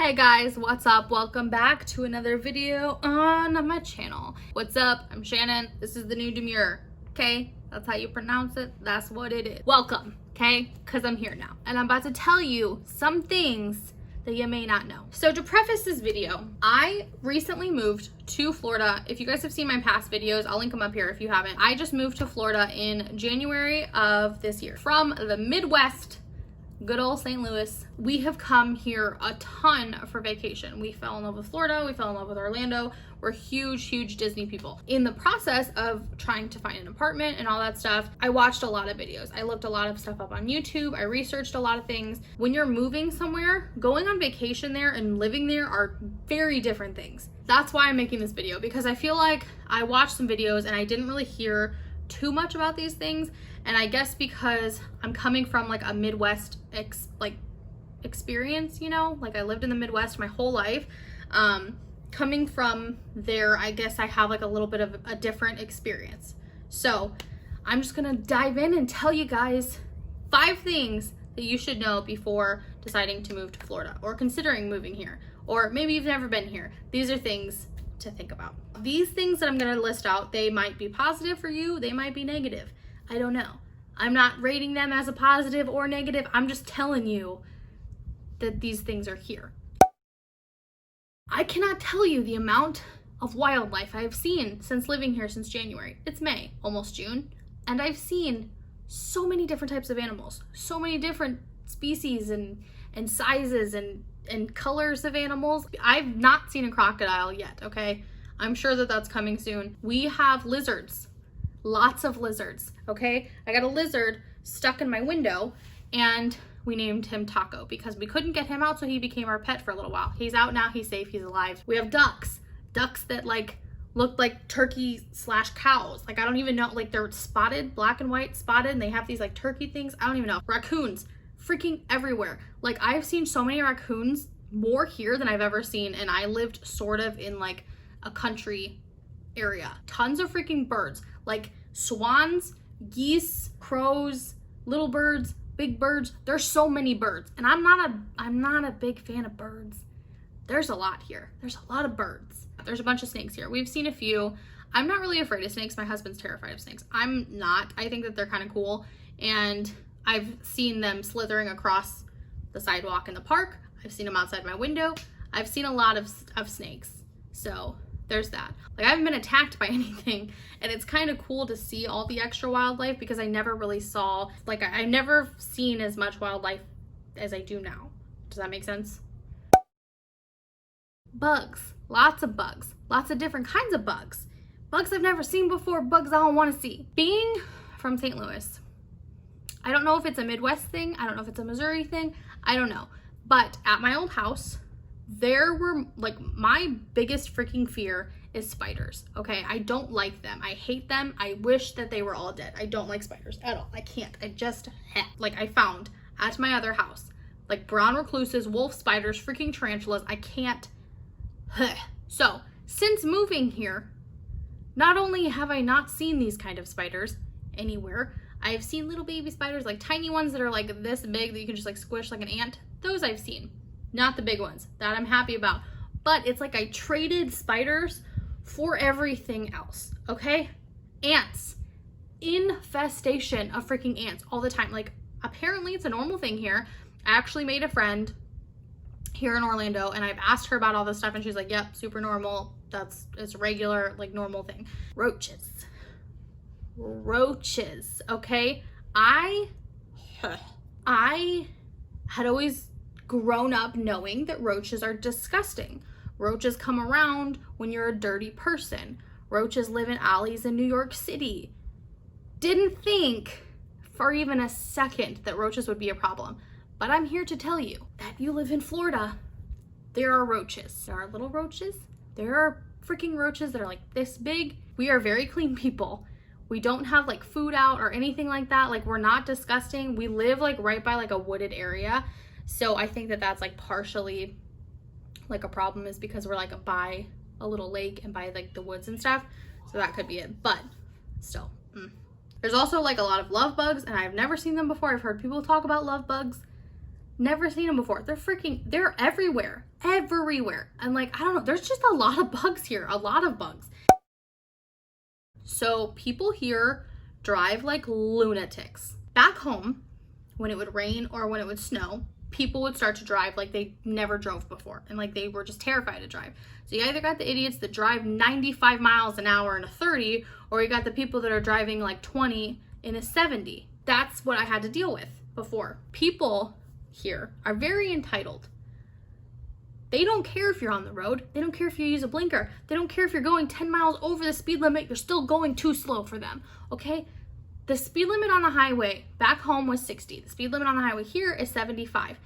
Hey guys, what's up? Welcome back to another video on my channel. What's up? I'm Shannon. This is the new demure, okay? That's how you pronounce it. That's what it is. Welcome, okay? Because I'm here now. And I'm about to tell you some things that you may not know. So to preface this video, I recently moved to Florida. If you guys have seen my past videos, I'll link them up here if you haven't. I just moved to Florida in January of this year from the Midwest, good old St. Louis. We have come here a ton for vacation. We fell in love with Florida. We fell in love with Orlando. We're huge Disney people. In the process of trying to find an apartment and all that stuff, I watched a lot of videos. I looked a lot of stuff up on YouTube. I researched a lot of things. When you're moving somewhere, going on vacation there and living there are very different things. That's why I'm making this video, because I feel like I watched some videos and I didn't really hear too much about these things. And I guess because I'm coming from like a Midwest experience, you know, like I lived in the Midwest my whole life. Coming from there, I guess I have like a little bit of a different experience. So I'm just gonna dive in and tell you guys 5 things that you should know before deciding to move to Florida or considering moving here, or maybe you've never been here. These are things to think about. These things that I'm gonna list out, they might be positive for you, they might be negative. I don't know. I'm not rating them as a positive or negative. I'm just telling you that these things are here. I cannot tell you the amount of wildlife I have seen since living here since January. It's May, almost June, and I've seen so many different types of animals, so many different species and sizes and colors of animals. I've not seen a crocodile yet, okay? I'm sure that that's coming soon. We have lizards. Lots of lizards, okay? I got a lizard stuck in my window and we named him Taco because we couldn't get him out, so he became our pet for a little while. He's out now, he's safe, he's alive. We have ducks that like look like turkey/cows. Like I don't even know, like they're spotted, black and white spotted, and they have these like turkey things. I don't even know. Raccoons, freaking everywhere. Like I've seen so many raccoons, more here than I've ever seen, and I lived sort of in like a country area. Tons of freaking birds, like swans, geese, crows, little birds, big birds. There's so many birds, and I'm not a big fan of birds. There's a lot here. There's a lot of birds. There's a bunch of snakes here. We've seen a few. I'm not really afraid of snakes. My husband's terrified of snakes. I'm not. I think that they're kind of cool, and I've seen them slithering across the sidewalk in the park. I've seen them outside my window. I've seen a lot of snakes. So there's that. Like I haven't been attacked by anything, and it's kind of cool to see all the extra wildlife because I never really saw, like I've never seen as much wildlife as I do now. Does that make sense? Bugs, lots of different kinds of bugs. Bugs I've never seen before, bugs I don't want to see. Being from St. Louis, I don't know if it's a Midwest thing, I don't know if it's a Missouri thing, I don't know. But at my old house, there were like, my biggest freaking fear is spiders, okay? I don't like them. I hate them. I wish that they were all dead. I don't like spiders at all. I can't. Like I found at my other house, like brown recluses, wolf spiders, freaking tarantulas. I can't. So since moving here, not only have I not seen these kind of spiders anywhere, I've seen little baby spiders, like tiny ones that are like this big that you can just like squish like an ant. Those I've seen. Not the big ones. That I'm happy about. But it's like I traded spiders for everything else, okay? Ants. Infestation of freaking ants all the time. Like, apparently it's a normal thing here. I actually made a friend here in Orlando, and I've asked her about all this stuff, and she's like, yep, super normal. It's a regular, like, normal thing. Roaches, okay? I had always grown up knowing that roaches are disgusting. Roaches come around when you're a dirty person. Roaches live in alleys in New York City. Didn't think for even a second that roaches would be a problem. But I'm here to tell you that you live in Florida, there are roaches. There are little roaches. There are freaking roaches that are like this big. We are very clean people. We don't have like food out or anything like that. Like we're not disgusting. We live like right by like a wooded area. So I think that that's like partially like a problem, is because we're like by a little lake and by like the woods and stuff. So that could be it, but still. There's also like a lot of love bugs, and I've never seen them before. I've heard people talk about love bugs. Never seen them before. They're everywhere. Everywhere. And like, I don't know, there's just a lot of bugs here. A lot of bugs. So people here drive like lunatics. Back home, when it would rain or when it would snow, people would start to drive like they never drove before. And like they were just terrified to drive. So you either got the idiots that drive 95 miles an hour in a 30, or you got the people that are driving like 20 in a 70. That's what I had to deal with before. People here are very entitled. They don't care if you're on the road. They don't care if you use a blinker. They don't care if you're going 10 miles over the speed limit. You're still going too slow for them, okay? The speed limit on the highway back home was 60. The speed limit on the highway here is 75.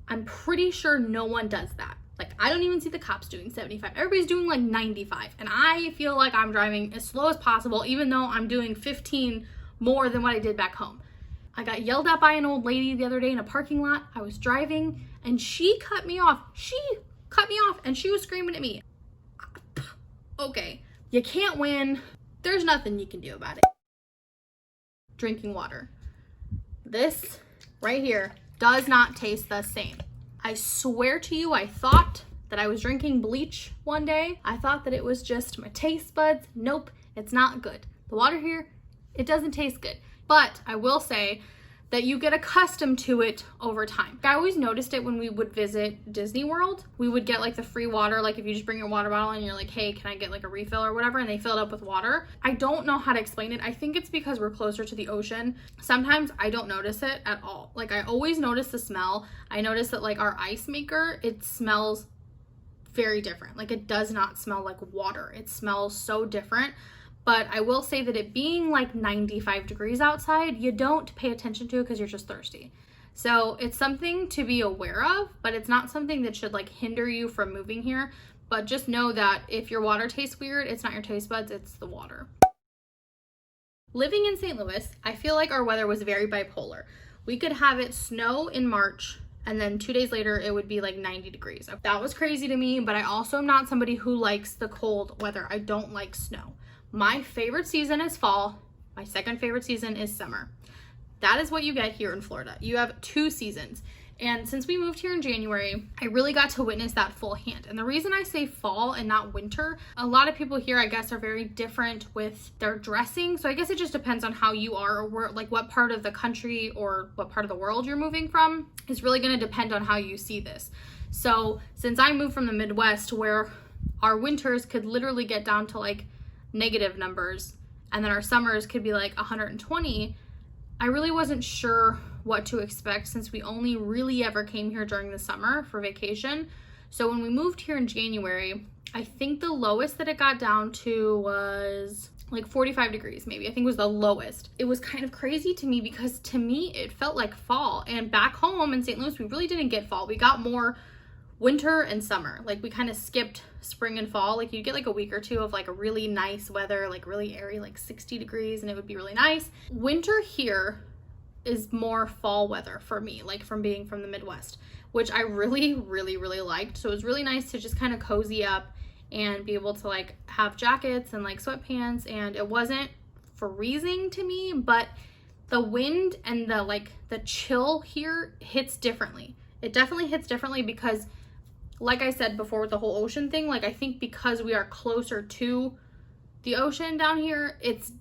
I'm pretty sure no one does that. Like, I don't even see the cops doing 75. Everybody's doing like 95. And I feel like I'm driving as slow as possible, even though I'm doing 15 more than what I did back home. I got yelled at by an old lady the other day in a parking lot. I was driving and she cut me off. And she was screaming at me. Okay, you can't win. There's nothing you can do about it. Drinking water. This right here does not taste the same. I swear to you, I thought that I was drinking bleach one day. I thought that it was just my taste buds. Nope, it's not good. The water here, it doesn't taste good. But I will say that you get accustomed to it over time. I always noticed it when we would visit Disney World. We would get like the free water, like if you just bring your water bottle and you're like, hey, can I get like a refill or whatever? And they fill it up with water. I don't know how to explain it. I think it's because we're closer to the ocean. Sometimes I don't notice it at all. Like I always notice the smell. I notice that like our ice maker, it smells very different. Like it does not smell like water. It smells so different. But I will say that it being like 95 degrees outside, you don't pay attention to it because you're just thirsty. So it's something to be aware of, but it's not something that should like hinder you from moving here. But just know that if your water tastes weird, it's not your taste buds, it's the water. Living in St. Louis, I feel like our weather was very bipolar. We could have it snow in March, and then 2 days later, it would be like 90 degrees. That was crazy to me, but I also am not somebody who likes the cold weather. I don't like snow. My favorite season is fall. My second favorite season is summer. That is what you get here in Florida. You have 2 seasons. And since we moved here in January, I really got to witness that full hand. And the reason I say fall and not winter, a lot of people here, I guess, are very different with their dressing. So I guess it just depends on how you are, or where, like what part of the country or what part of the world you're moving from is really going to depend on how you see this. So since I moved from the Midwest, where our winters could literally get down to like negative numbers, and then our summers could be like 120, I really wasn't sure what to expect since we only really ever came here during the summer for vacation. So when we moved here in January, I think the lowest that it got down to was like 45 degrees maybe. I think was the lowest. It was kind of crazy to me because to me it felt like fall, and back home in St. Louis we really didn't get fall. We got more winter and summer. Like we kind of skipped spring and fall. Like you get like a week or two of like a really nice weather, like really airy, like 60 degrees, and it would be really nice. Winter here is more fall weather for me, like from being from the Midwest, which I really liked. So it was really nice to just kind of cozy up and be able to like have jackets and like sweatpants, and it wasn't freezing to me, but the wind and the like the chill here hits differently. It definitely hits differently because like I said before with the whole ocean thing, like I think because we are closer to the ocean down here, it's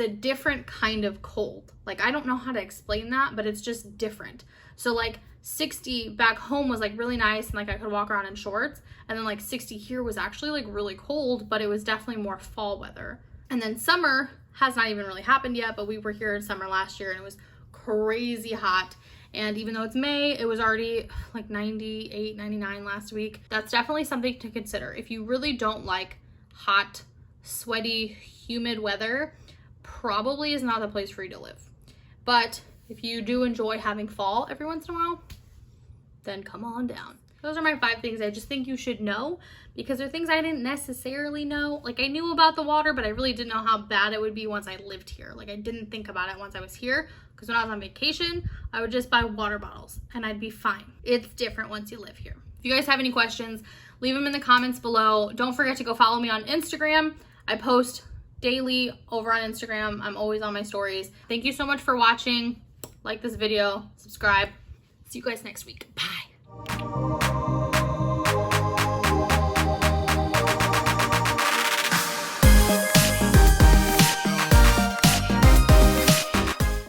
a different kind of cold. Like I don't know how to explain that, but it's just different. So like 60 back home was like really nice and like I could walk around in shorts, and then like 60 here was actually like really cold, but it was definitely more fall weather. And then summer has not even really happened yet, but we were here in summer last year and it was crazy hot. And even though it's May, it was already like 98, 99 last week. That's definitely something to consider. If you really don't like hot, sweaty, humid weather, probably is not the place for you to live. But if you do enjoy having fall every once in a while, then come on down. Those are my 5 things I just think you should know, because they're things I didn't necessarily know. Like I knew about the water, but I really didn't know how bad it would be once I lived here. Like I didn't think about it once I was here, because when I was on vacation, I would just buy water bottles and I'd be fine. It's different once you live here. If you guys have any questions, leave them in the comments below. Don't forget to go follow me on Instagram. I post daily over on Instagram. I'm always on my stories. Thank you so much for watching. Like this video, subscribe. See you guys next week. Bye.